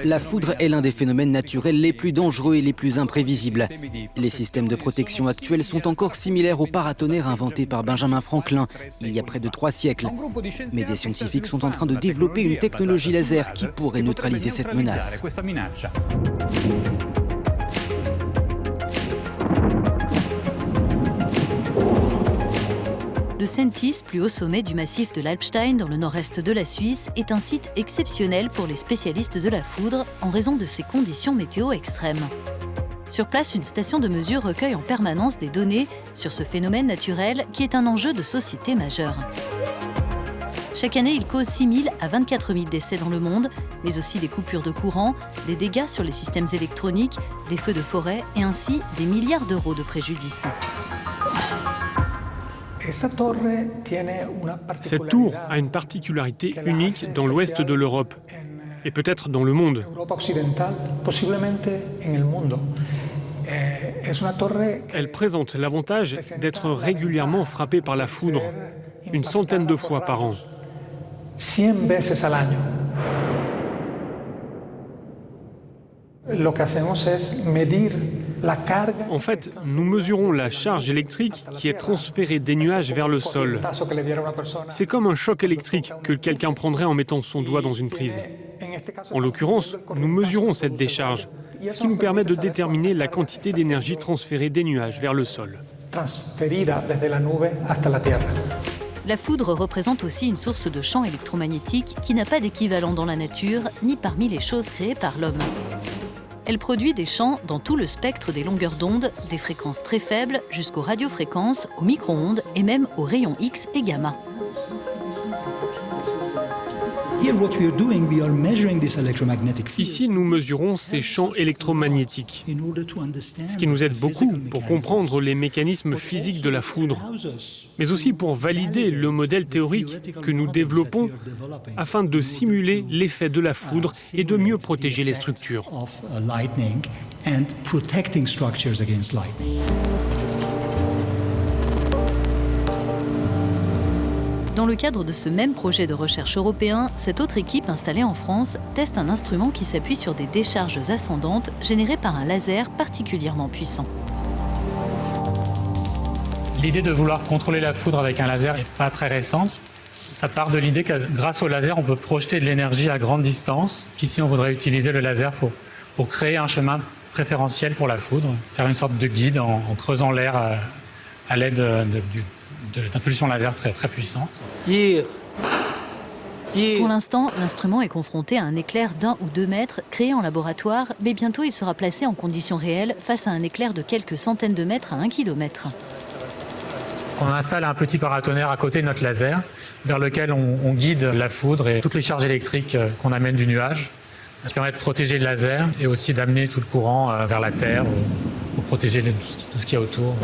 La foudre est l'un des phénomènes naturels les plus dangereux et les plus imprévisibles. Les systèmes de protection actuels sont encore similaires aux paratonnerres inventés par Benjamin Franklin il y a près de 3 siècles. Mais des scientifiques sont en train de développer une technologie laser qui pourrait neutraliser cette menace. Le Sentis, plus haut sommet du massif de l'Alpstein dans le nord-est de la Suisse, est un site exceptionnel pour les spécialistes de la foudre en raison de ses conditions météo extrêmes. Sur place, une station de mesure recueille en permanence des données sur ce phénomène naturel qui est un enjeu de société majeur. Chaque année, il cause 6 000 à 24 000 décès dans le monde, mais aussi des coupures de courant, des dégâts sur les systèmes électroniques, des feux de forêt et ainsi des milliards d'euros de préjudice. Cette tour a une particularité unique dans l'ouest de l'Europe et peut-être dans le monde. Elle présente l'avantage d'être régulièrement frappée par la foudre, une centaine de fois par an. En fait, nous mesurons la charge électrique qui est transférée des nuages vers le sol. C'est comme un choc électrique que quelqu'un prendrait en mettant son doigt dans une prise. En l'occurrence, nous mesurons cette décharge, ce qui nous permet de déterminer la quantité d'énergie transférée des nuages vers le sol. La foudre représente aussi une source de champ électromagnétique qui n'a pas d'équivalent dans la nature ni parmi les choses créées par l'homme. Elle produit des champs dans tout le spectre des longueurs d'onde, des fréquences très faibles jusqu'aux radiofréquences, aux micro-ondes et même aux rayons X et gamma. Ici, nous mesurons ces champs électromagnétiques, ce qui nous aide beaucoup pour comprendre les mécanismes physiques de la foudre, mais aussi pour valider le modèle théorique que nous développons afin de simuler l'effet de la foudre et de mieux protéger les structures. Dans le cadre de ce même projet de recherche européen, cette autre équipe installée en France teste un instrument qui s'appuie sur des décharges ascendantes générées par un laser particulièrement puissant. L'idée de vouloir contrôler la foudre avec un laser n'est pas très récente. Ça part de l'idée que grâce au laser, on peut projeter de l'énergie à grande distance. Qu'ici, on voudrait utiliser le laser pour créer un chemin préférentiel pour la foudre, faire une sorte de guide en creusant l'air à l'aide d'impulsions laser très, très puissantes. Pour l'instant, l'instrument est confronté à un éclair d'1 ou 2 mètres créé en laboratoire, mais bientôt il sera placé en conditions réelles face à un éclair de quelques centaines de mètres à 1 kilomètre. On installe un petit paratonnerre à côté de notre laser, vers lequel on guide la foudre et toutes les charges électriques qu'on amène du nuage. Ça permet de protéger le laser et aussi d'amener tout le courant vers la Terre pour protéger tout ce qu'il y a autour.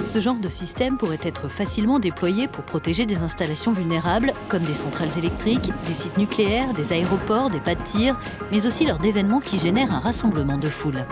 Ce genre de système pourrait être facilement déployé pour protéger des installations vulnérables, comme des centrales électriques, des sites nucléaires, des aéroports, des pas de tir, mais aussi lors d'événements qui génèrent un rassemblement de foule.